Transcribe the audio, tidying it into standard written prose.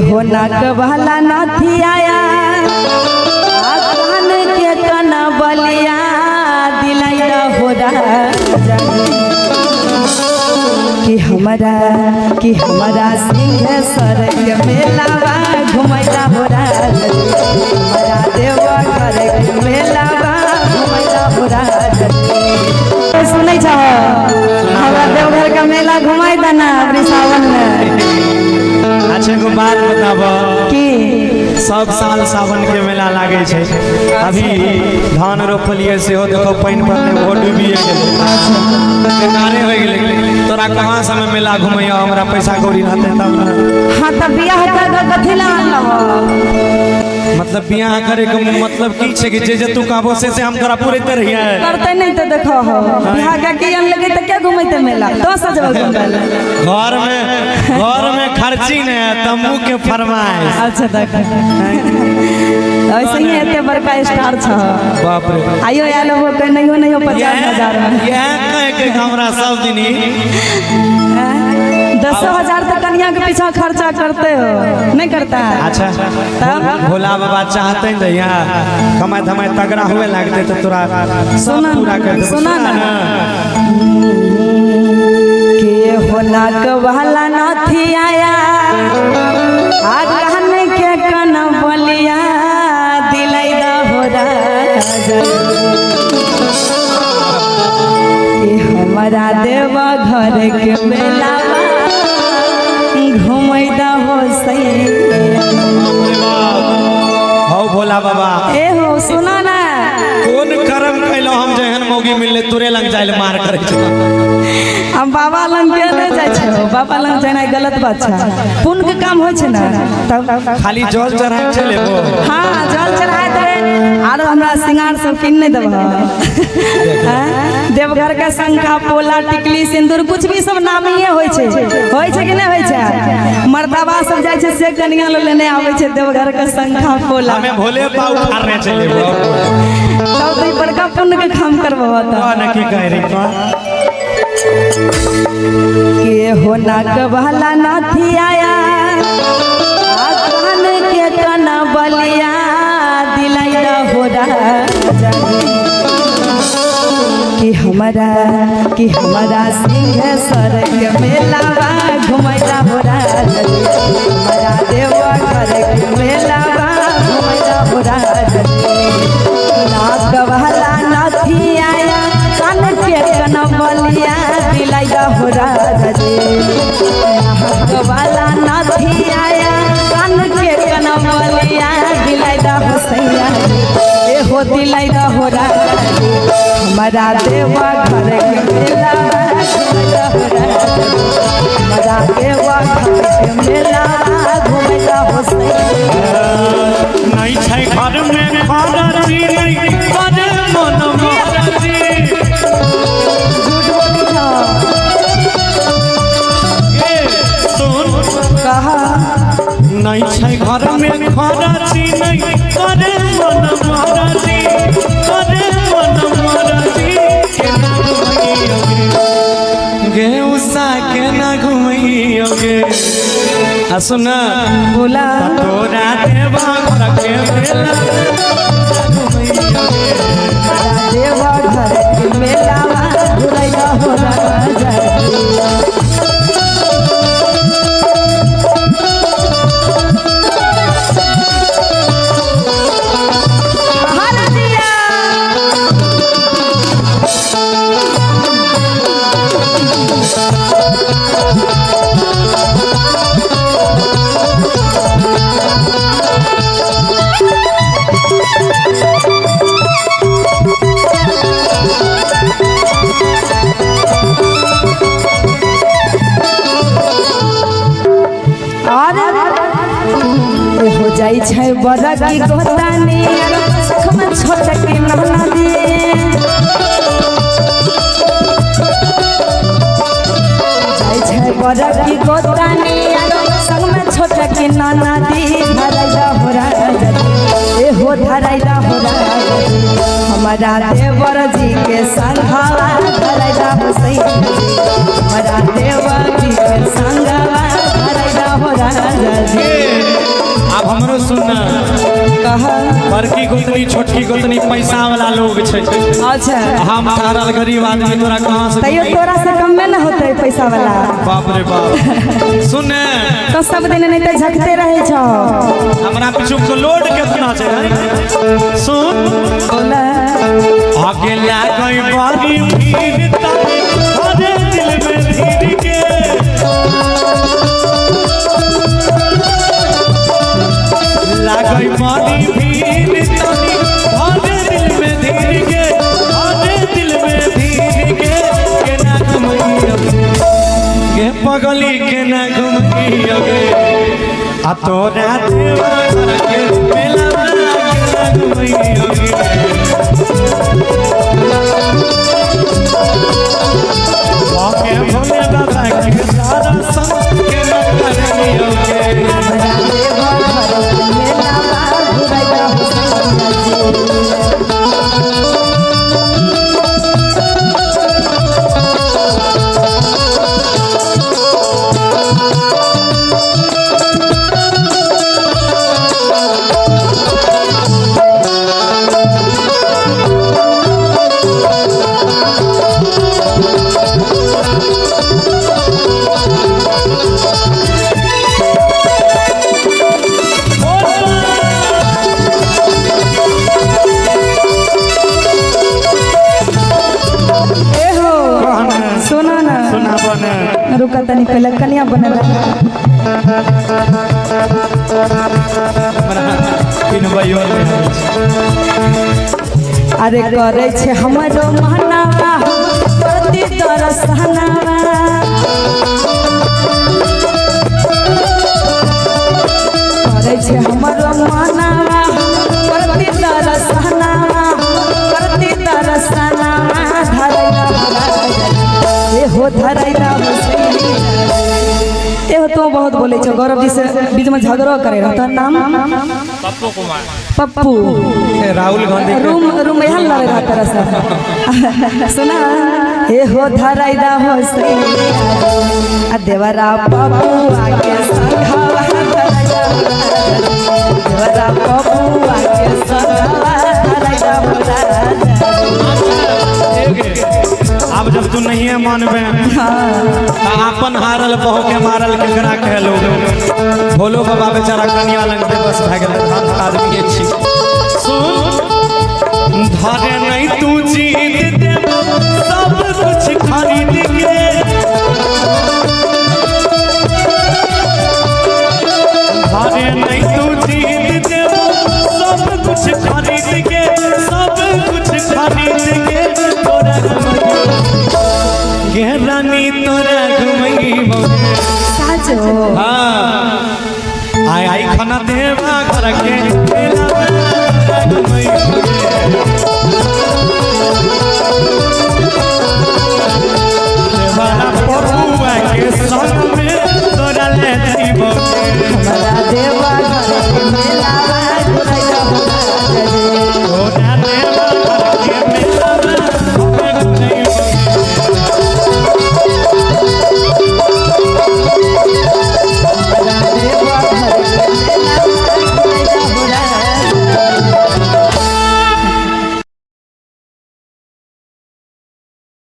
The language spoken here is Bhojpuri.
हो नाक वाला नाथी आया कान के कन बलिया दिलाइदा हो राजा कि हमारा सिंहेश्वर के मेलावा घुमैला हो राजा हमारा देवघर के मेलावा घुमैला हो राजा सुनै छ हमरा देवघर का मेला घुमाई देना अबरी सावन में। अच्छा को बात बताब कि सब साल सावन के मेला लागे छे अभी धान रोपलिए से हो देखो पानी पड़ले वो डूबिए गेले बेकारे हो गेले तोरा कहां से में मेला घुमैया हमरा पैसा कौड़ी रहते तब ना। हां त बियाह कर कथि ला आनलव मतलब बियाह करे के मतलब की छे कि जे तू कहबो से हम तोरा पूरे ते रहिए करते नहीं त देखो हो बियाह का की अन लगे त क्या घुमैते मेला तो सजब घुमैला घर में खर्ची ने तम्बू के फरमाइश। अच्छा देख ऐसे ही एते बड़का स्टार छ बाप रे आइयो आलो हो के नहीं हो 50,000 में यह कह के हमरा सब दिन 10,000 तक कन्या के पीछा खर्चा करते हो नहीं करता है। अच्छा तब भोला बाबा चाहते हैं यहाँ कमाई धमाई तगड़ा हुए लगते तो तोरा सुना पूरा कर दे। सुना ना के हो नाक वाला नाथी आया कान के कन बलिया दिलाइदा हो राजा कि हमारा देवघर के मेलावा घुमैदा हो सही हो भोला बाबा ए हो सुना ना कौन कर्म कैलो हम जहन मौगी मिलले तोरे लंग जाइल मार करे छ हम बाबा लंग के नहीं जाय छ बाबा लंग जाना गलत बात छ पुण्य के काम होय छ ना तब खाली जल चढ़ाए चले वो हां जल चढ़ाए दे आरो हमरा सिंगार सब किन नहीं देब देवघर के शंखा पोला टिकली सिंदूर कुछ भी सब नामिये होय छ कि नहीं होय छ मर्दाबा सब जाय छ से कनिया लेने आवे छ देवघर के शंखा पोला हमें भोले बाबा उठारने चले वो तब तो बड़का पुण्य के काम करबो त न की कह रे के हो नाक वाला नाथी आया कान के कन बलिया दिलाइदा हो राजा कि हमारा सिंहेश्वर के मेलावा घुमैला हो राजा हमारा देवघर के मेलावा घुमैला हो राजा नाक वाला नाथी आया कान के कन बलिया दिलाइदा हो राजा नाक वाला नाथी आया कान के कन बलिया दिलाइदा हो सैया ए हो दिलाइदा हो राजा हमारा देवघर के मेला घुमैला हो राजा हमारा देवघर के मेला घुमैला हो सैया नहीं छै घर में खरची नहीं करे मन मरची झूठ बोली छ ए सुन कहा नहीं छै घर में खरची नहीं करे मन मरची करे मन मरची गे उषा के ना घुमैयोगे आ सुन बोला तोरा देवघर के मेला देवघर के मेलावा घुमैला हो राजा हो जाई छै बड़ा की गोतानी सखम छोट की नहना दे जाई छै बड़ा की गोतानी संग में छोट की नाना दी धराइला हो राजा ए हो धराइला हो राजा हमारा देवर जी के संघावा धराइला हो सही हमारा देवर जी के संघावा धराइला हो राजा जी हमरो सुनना कहा बड़की गोतनी छोटकी गोतनी पैसा वाला लोग छे अच्छा हम थारल गरीब आदमी तोरा कहां से तैयो तोरा से कम में न होते पैसा वाला बाप रे बाप सुने तो सब दिन नहीं तो झकते रहे छो हमरा पीछू को लोड कितना छे सुन बोला आगे लागई बारी भीड़ तारे हरे दिल में धीर के लागई बारी भीड़ तारे हरे दिल में धीर के हरे दिल में धीर के ना घुमैया के पगली के ना घुमैया गे आ तोरा देवा के मेला के ना घुमैया गे बाके भोले बाबा के सारा संग के नगरियों के रुका तनी पहले कन्या बनल अरे करे छे हमरो महनावा प्रति दरसनावा करे छे हमरो महनावा प्रति दरसनावा प्रति दरसनावा हो धरैला एहो तो बहुत बोले छो गौरव जी से बीच में झगड़ो करे रहता नाम पप्पू कुमार पप्पू राहुल गांधी रूम यहाँ लड़े रहा तरह से सुना एहो धरैला हो आ देवरा पप्पू आके संघवा धरैला देवरा पप्पू आके संघवा धरैला अब जब तू नहीं है मानबे अपन हारल बहु के मारल केकरा कहलो भोलो बाबा बेचारा कन्या लंग बस भ गेल आदमी छी सुन धरे नहीं तू जीत दे सब कुछ खरीद के धरे नहीं तू जीत दे सब कुछ खरीद के सब कुछ खरीद के तोरा रानी तोरा घुमैबो साचो हां आई खाना देवा घर के